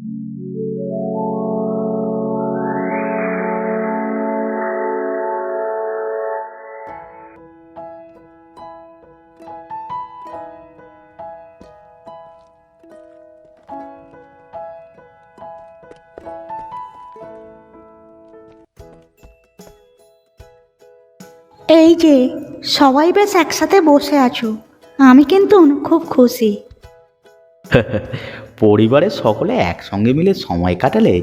এই যে সবাই বেশ একসাথে বসে আছো, আমি কিন্তু খুব খুশি। পরিবারের সকলে একসঙ্গে মিলে সময় কাটালে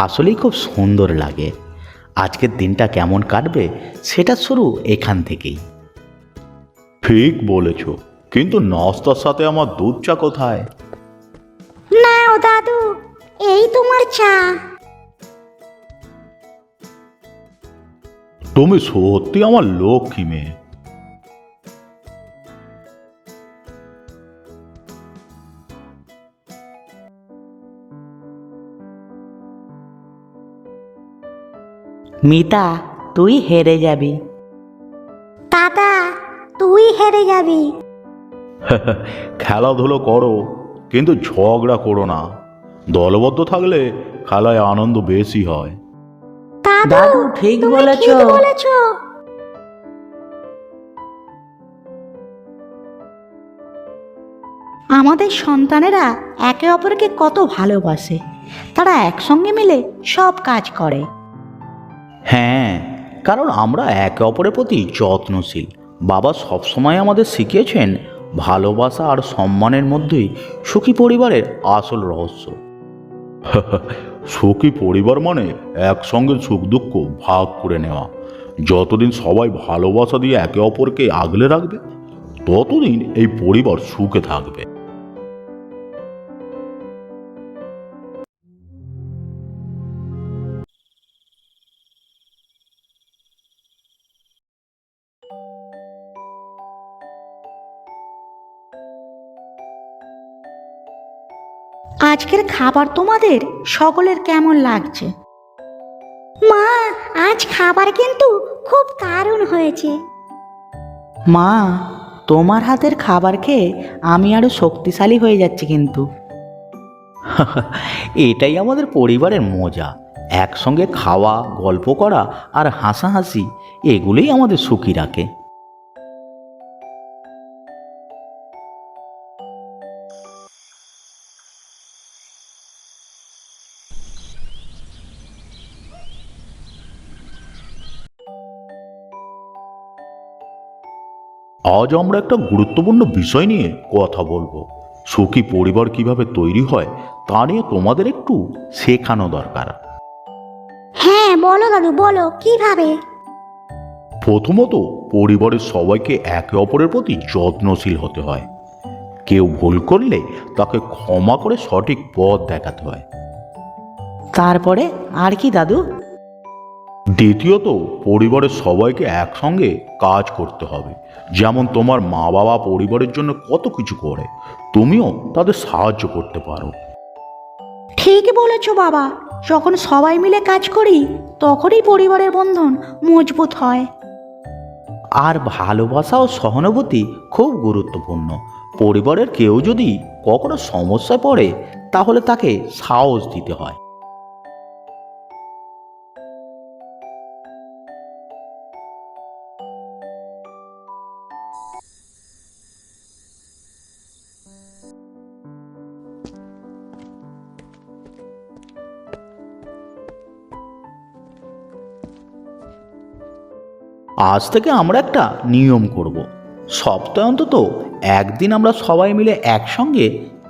আসলেই খুব সুন্দর লাগে। আজকের দিনটা কেমন কাটবে সেটা শুরু এখান থেকেই। ঠিক বলেছ, কিন্তু নাস্তার সাথে আমার দুধ চা কোথায়? নাও দাদু, এই তোমার চা। তুমি সত্যি আমার লক্ষ্মী মেয়ে। মিতা, তুই হেরে যাবি। দাদা, তুই হেরে যাবি। খেলাধুলো করো, কিন্তু ঝগড়া করো না। দলবদ্ধ থাকলে খেলায় আনন্দ বেশি হয়। দাদু ঠিক বলেছো। আমাদের সন্তানেরা একে অপরকে কত ভালোবাসে, তারা একসঙ্গে মিলে সব কাজ করে। হ্যাঁ, কারণ আমরা একে অপরের প্রতি যত্নশীল। বাবা সবসময় আমাদের শিখিয়েছেন ভালোবাসা আর সম্মানের মধ্যেই সুখী পরিবারের আসল রহস্য। সুখী পরিবার মানে একসঙ্গে সুখ দুঃখ ভাগ করে নেওয়া। যতদিন সবাই ভালোবাসা দিয়ে একে অপরকে আগলে রাখবে, ততদিন এই পরিবার সুখে থাকবে। আজকের খাবার তোমাদের সকলের কেমন লাগছে? মা, আজ খাবার কিন্তু খুব দারুণ হয়েছে। মা, তোমার হাতের খাবার খেয়ে আমি আরো শক্তিশালী হয়ে যাচ্ছি কিন্তু। এটাই আমাদের পরিবারের মজা। একসঙ্গে খাওয়া, গল্প করা আর হাসাহাসি, এগুলোই আমাদের সুখী রাখে। আজ আমরা একটা গুরুত্বপূর্ণ বিষয় নিয়ে কথা বলবো। সুখী পরিবার কিভাবে তৈরি হয় তা নিয়ে তোমাদের একটু শেখানো দরকার। হ্যাঁ বলো দাদু, বলো কিভাবে। প্রথমত, পরিবারের সবাইকে একে অপরের প্রতি যত্নশীল হতে হয়। কেউ ভুল করলে তাকে ক্ষমা করে সঠিক পথ দেখাতে হয়। তারপরে আর কি দাদু? দ্বিতীয়ত, পরিবারের সবাইকে একসঙ্গে কাজ করতে হবে। যেমন তোমার মা বাবা পরিবারের জন্য কত কিছু করে, তুমিও তাদের সাহায্য করতে পারো। ঠিক বলেছো বাবা, যখন সবাই মিলে কাজ করি তখনই পরিবারের বন্ধন মজবুত হয়। আর ভালোবাসা ও সহানুভূতি খুব গুরুত্বপূর্ণ। পরিবারের কেউ যদি কখনো সমস্যায় পড়ে, তাহলে তাকে সাহস দিতে হয়। আজ থেকে আমরা একটা নিয়ম করব। সপ্তাহে অন্তত একদিন আমরা সবাই মিলে একসঙ্গে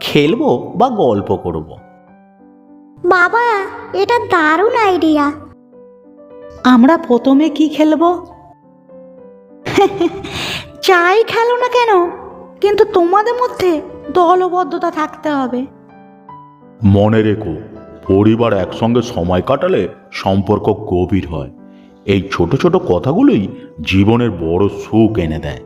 খেলবো বা গল্প করব। বাবা, এটা দারুণ আইডিয়া। আমরা প্রথমে কি খেলবো? যাই খেলো না কেন, কিন্তু তোমাদের মধ্যে দলবদ্ধতা থাকতে হবে। মনে রেখো, পরিবার একসঙ্গে সময় কাটালে সম্পর্ক গভীর হয়। এই ছোট ছোট কথাগুলোই জীবনের বড় সুখ এনে দেয়।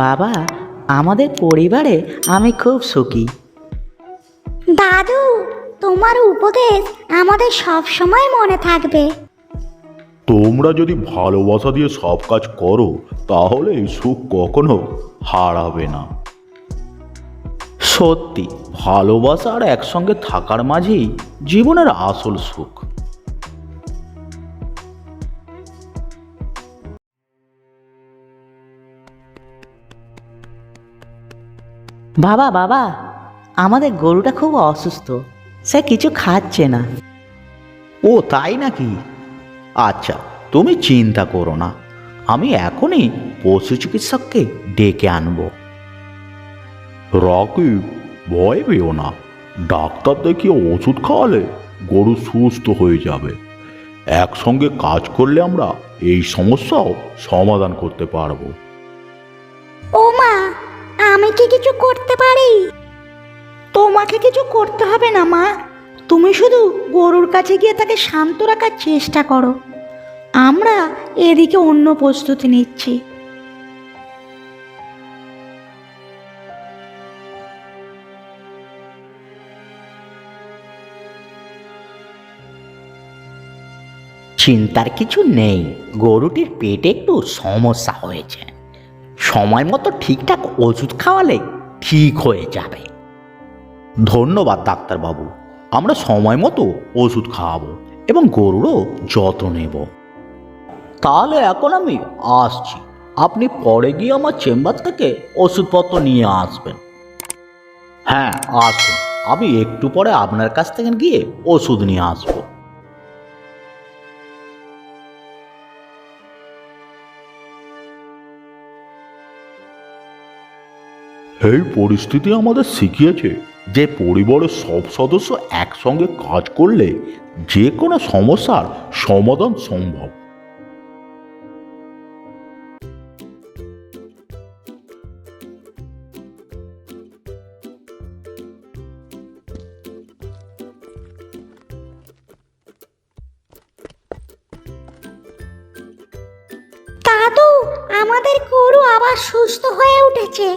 বাবা, আমাদের পরিবারে আমি খুব সুখী। দাদু, তোমার উপদেশ আমাদের সব সময় মনে থাকবে। তোমরা যদি ভালোবাসা দিয়ে সব কাজ করো তাহলে এই সুখ কখনো হারাবে না। সত্যি, ভালোবাসা আর একসঙ্গে থাকার মাঝেই জীবনের আসল সুখ। বাবা বাবা, আমাদের গরুটা খুব অসুস্থ, সে কিছু খাচ্ছে না। ও তাই নাকি? আচ্ছা, তুমি চিন্তা করো না, আমি এখনই পশু চিকিৎসককে ডেকে আনবো। রাকিব, ভয় পেও না, ডাক্তার দেখিয়ে ওষুধ খাওয়ালে গরু সুস্থ হয়ে যাবে। একসঙ্গে কাজ করলে আমরা এই সমস্যাও সমাধান করতে পারবো। ও মা, আমি কি কিছু করতে পারি? তোমাকে কিছু করতে হবে না মা, তুমি শুধু গরুর কাছে গিয়ে তাকে শান্ত রাখার চেষ্টা করো। আমরা এদিকে অন্য প্রস্তুতি নিচ্ছি। চিন্তার কিছু নেই, গরুটির পেটে একটু সমস্যা হয়েছে, সময় মতো ঠিকঠাক ওষুধ খাওয়ালে ঠিক হয়ে যাবে। ধন্যবাদ ডাক্তারবাবু, আমরা সময় মতো ওষুধ খাওয়াবো এবং গরুরও যত্ন নেব। তাহলে এখন আমি আসছি, আপনি পরে গিয়ে আমার চেম্বার থেকে ওষুধপত্র নিয়ে আসবেন। হ্যাঁ আসুন, আমি একটু পরে আপনার কাছ থেকে গিয়ে ওষুধ নিয়ে আসবো। এই পরিস্থিতি আমাদের শিখিয়েছে যে পরিবারের সব সদস্য একসঙ্গে কাজ করলে যে কোনো সমস্যার সমাধান সম্ভব। দাদু, আমাদের গরু আবার সুস্থ হয়ে উঠেছে।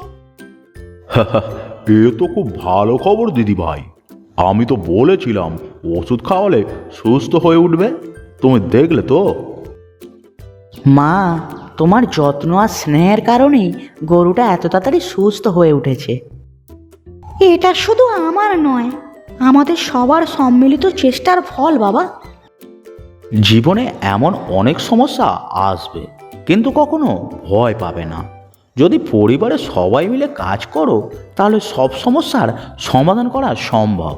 এ তো খুব ভালো খবর দিদি ভাই, আমি তো বলেছিলাম ওষুধ খাওয়ালে সুস্থ হয়ে উঠবে, তুমি দেখলে তো। মা, তোমার যত্ন আর স্নেহের কারণেই গরুটা এত তাড়াতাড়ি সুস্থ হয়ে উঠেছে। এটা শুধু আমার নয়, আমাদের সবার সম্মিলিত চেষ্টার ফল বাবা। জীবনে এমন অনেক সমস্যা আসবে, কিন্তু কখনো ভয় পাবে না। যদি পরিবারে সবাই মিলে কাজ করো তাহলে সব সমস্যার সমাধান করা সম্ভব।